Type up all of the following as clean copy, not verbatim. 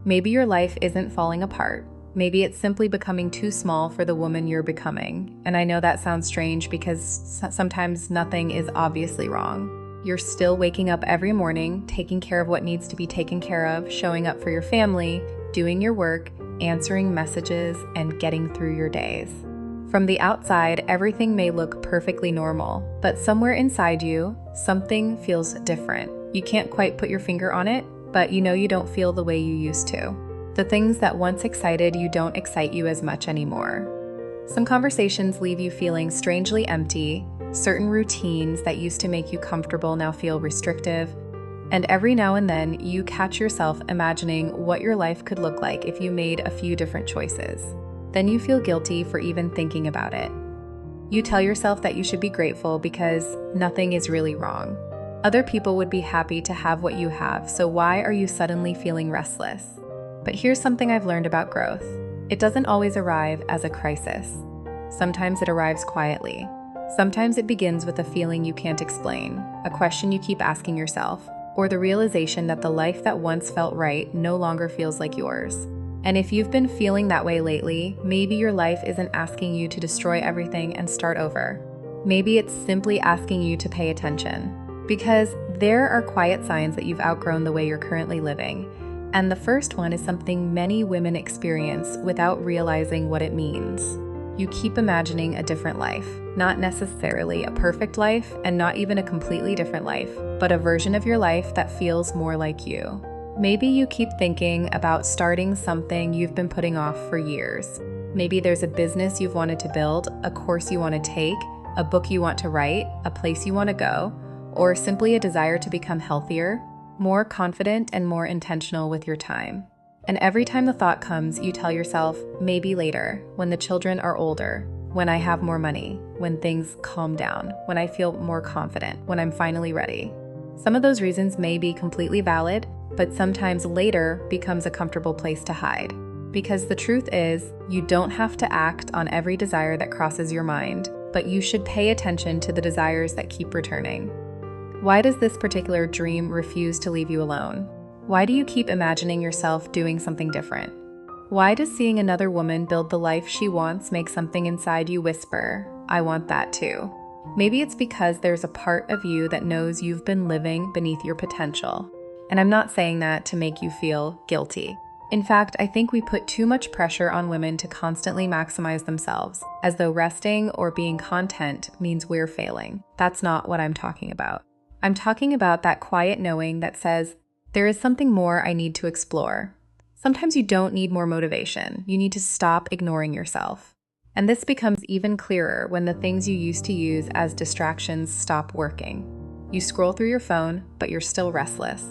Maybe your life isn't falling apart. Maybe it's simply becoming too small for the woman you're becoming. And I know that sounds strange because sometimes nothing is obviously wrong. You're still waking up every morning, taking care of what needs to be taken care of, showing up for your family, doing your work, answering messages, and getting through your days. From the outside, everything may look perfectly normal, but somewhere inside you, something feels different. You can't quite put your finger on it, but you know you don't feel the way you used to. The things that once excited you don't excite you as much anymore. Some conversations leave you feeling strangely empty. Certain routines that used to make you comfortable now feel restrictive. And every now and then, you catch yourself imagining what your life could look like if you made a few different choices. Then you feel guilty for even thinking about it. You tell yourself that you should be grateful because nothing is really wrong. Other people would be happy to have what you have, so why are you suddenly feeling restless? But here's something I've learned about growth. It doesn't always arrive as a crisis. Sometimes it arrives quietly. Sometimes it begins with a feeling you can't explain, a question you keep asking yourself, or the realization that the life that once felt right no longer feels like yours. And if you've been feeling that way lately, maybe your life isn't asking you to destroy everything and start over. Maybe it's simply asking you to pay attention. Because there are quiet signs that you've outgrown the way you're currently living. And the first one is something many women experience without realizing what it means. You keep imagining a different life, not necessarily a perfect life and not even a completely different life, but a version of your life that feels more like you. Maybe you keep thinking about starting something you've been putting off for years. Maybe there's a business you've wanted to build, a course you want to take, a book you want to write, a place you want to go, or simply a desire to become healthier, more confident, and more intentional with your time. And every time the thought comes, you tell yourself, maybe later, when the children are older, when I have more money, when things calm down, when I feel more confident, when I'm finally ready. Some of those reasons may be completely valid, but sometimes later becomes a comfortable place to hide. Because the truth is, you don't have to act on every desire that crosses your mind, but you should pay attention to the desires that keep returning. Why does this particular dream refuse to leave you alone? Why do you keep imagining yourself doing something different? Why does seeing another woman build the life she wants make something inside you whisper, I want that too? Maybe it's because there's a part of you that knows you've been living beneath your potential. And I'm not saying that to make you feel guilty. In fact, I think we put too much pressure on women to constantly maximize themselves, as though resting or being content means we're failing. That's not what I'm talking about. I'm talking about that quiet knowing that says, there is something more I need to explore. Sometimes you don't need more motivation. You need to stop ignoring yourself. And this becomes even clearer when the things you used to use as distractions stop working. You scroll through your phone, but you're still restless.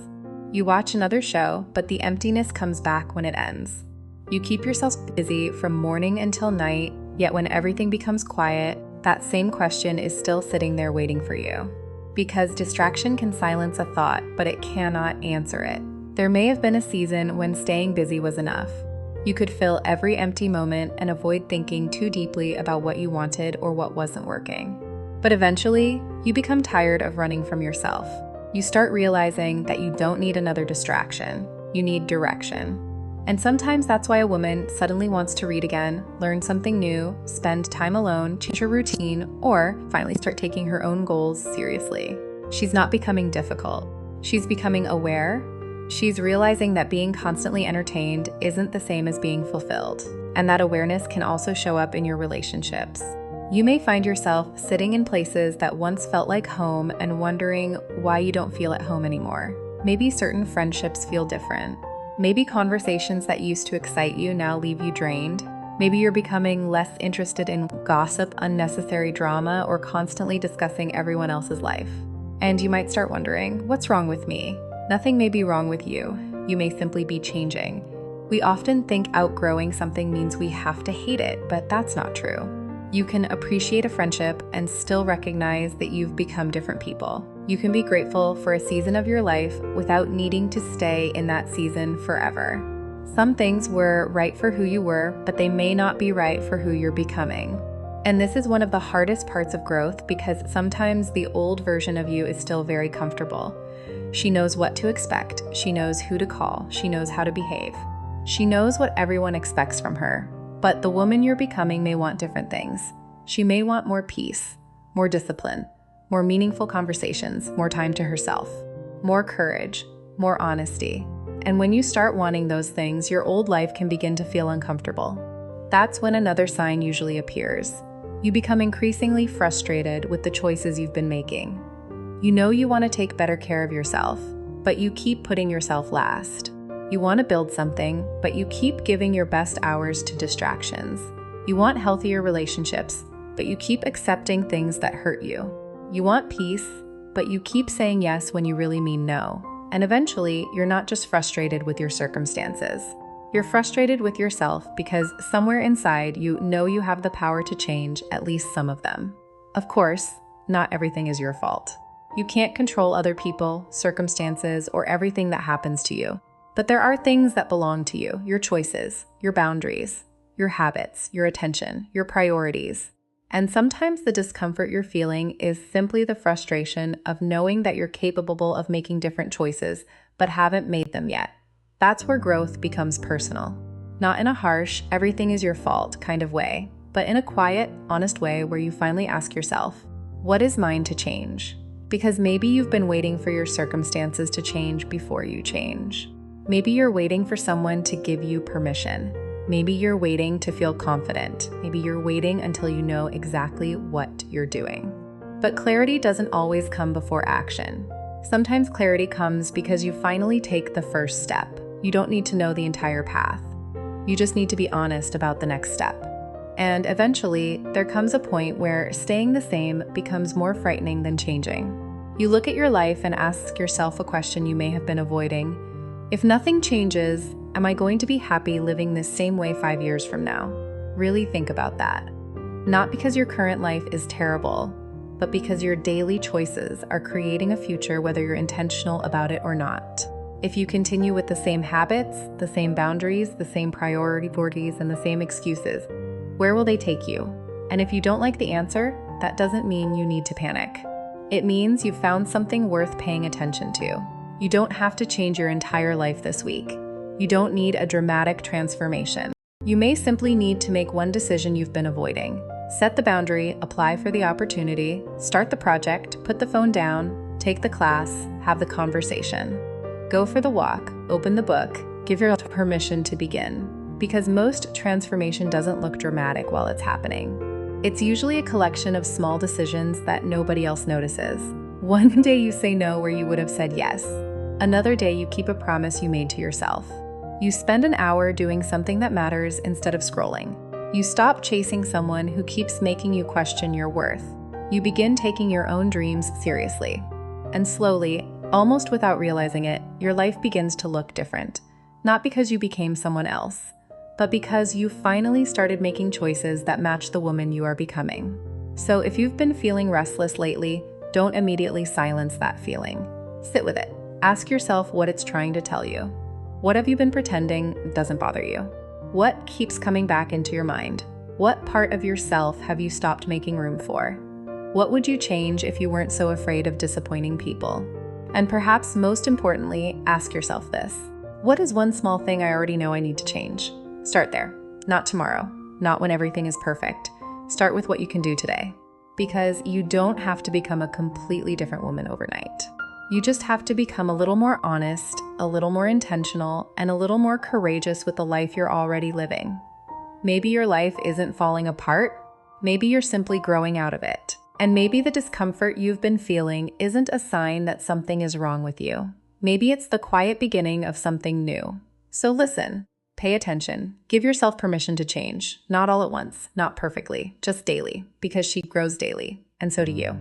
You watch another show, but the emptiness comes back when it ends. You keep yourself busy from morning until night, yet when everything becomes quiet, that same question is still sitting there waiting for you. Because distraction can silence a thought, but it cannot answer it. There may have been a season when staying busy was enough. You could fill every empty moment and avoid thinking too deeply about what you wanted or what wasn't working. But eventually, you become tired of running from yourself. You start realizing that you don't need another distraction. You need direction. And sometimes that's why a woman suddenly wants to read again, learn something new, spend time alone, change her routine, or finally start taking her own goals seriously. She's not becoming difficult. She's becoming aware. She's realizing that being constantly entertained isn't the same as being fulfilled, and that awareness can also show up in your relationships. You may find yourself sitting in places that once felt like home and wondering why you don't feel at home anymore. Maybe certain friendships feel different. Maybe conversations that used to excite you now leave you drained. Maybe you're becoming less interested in gossip, unnecessary drama, or constantly discussing everyone else's life. And you might start wondering, what's wrong with me? Nothing may be wrong with you. You may simply be changing. We often think outgrowing something means we have to hate it, but that's not true. You can appreciate a friendship and still recognize that you've become different people. You can be grateful for a season of your life without needing to stay in that season forever. Some things were right for who you were, but they may not be right for who you're becoming. And this is one of the hardest parts of growth because sometimes the old version of you is still very comfortable. She knows what to expect. She knows who to call. She knows how to behave. She knows what everyone expects from her, but the woman you're becoming may want different things. She may want more peace, more discipline, more meaningful conversations, more time to herself, more courage, more honesty. And when you start wanting those things, your old life can begin to feel uncomfortable. That's when another sign usually appears. You become increasingly frustrated with the choices you've been making. You know you want to take better care of yourself, but you keep putting yourself last. You want to build something, but you keep giving your best hours to distractions. You want healthier relationships, but you keep accepting things that hurt you. You want peace, but you keep saying yes when you really mean no. And eventually, you're not just frustrated with your circumstances. You're frustrated with yourself because somewhere inside you know you have the power to change at least some of them. Of course, not everything is your fault. You can't control other people, circumstances, or everything that happens to you. But there are things that belong to you, your choices, your boundaries, your habits, your attention, your priorities. And sometimes the discomfort you're feeling is simply the frustration of knowing that you're capable of making different choices, but haven't made them yet. That's where growth becomes personal. Not in a harsh, everything is your fault kind of way, but in a quiet, honest way where you finally ask yourself, what is mine to change? Because maybe you've been waiting for your circumstances to change before you change. Maybe you're waiting for someone to give you permission. Maybe you're waiting to feel confident. Maybe you're waiting until you know exactly what you're doing. But clarity doesn't always come before action. Sometimes clarity comes because you finally take the first step. You don't need to know the entire path. You just need to be honest about the next step. And eventually, there comes a point where staying the same becomes more frightening than changing. You look at your life and ask yourself a question you may have been avoiding. If nothing changes, am I going to be happy living this same way 5 years from now? Really think about that. Not because your current life is terrible, but because your daily choices are creating a future whether you're intentional about it or not. If you continue with the same habits, the same boundaries, the same priorities, and the same excuses, where will they take you? And if you don't like the answer, that doesn't mean you need to panic. It means you've found something worth paying attention to. You don't have to change your entire life this week. You don't need a dramatic transformation. You may simply need to make one decision you've been avoiding. Set the boundary, apply for the opportunity, start the project, put the phone down, take the class, have the conversation. Go for the walk, open the book, give yourself permission to begin. Because most transformation doesn't look dramatic while it's happening. It's usually a collection of small decisions that nobody else notices. One day you say no where you would have said yes. Another day you keep a promise you made to yourself. You spend an hour doing something that matters instead of scrolling. You stop chasing someone who keeps making you question your worth. You begin taking your own dreams seriously. And slowly, almost without realizing it, your life begins to look different. Not because you became someone else, but because you finally started making choices that match the woman you are becoming. So if you've been feeling restless lately, don't immediately silence that feeling. Sit with it. Ask yourself what it's trying to tell you. What have you been pretending doesn't bother you? What keeps coming back into your mind? What part of yourself have you stopped making room for? What would you change if you weren't so afraid of disappointing people? And perhaps most importantly, ask yourself this. What is one small thing I already know I need to change? Start there. Not tomorrow. Not when everything is perfect. Start with what you can do today. Because you don't have to become a completely different woman overnight. You just have to become a little more honest, a little more intentional, and a little more courageous with the life you're already living. Maybe your life isn't falling apart. Maybe you're simply growing out of it. And maybe the discomfort you've been feeling isn't a sign that something is wrong with you. Maybe it's the quiet beginning of something new. So listen, pay attention, give yourself permission to change. Not all at once, not perfectly, just daily, because she grows daily, and so do you.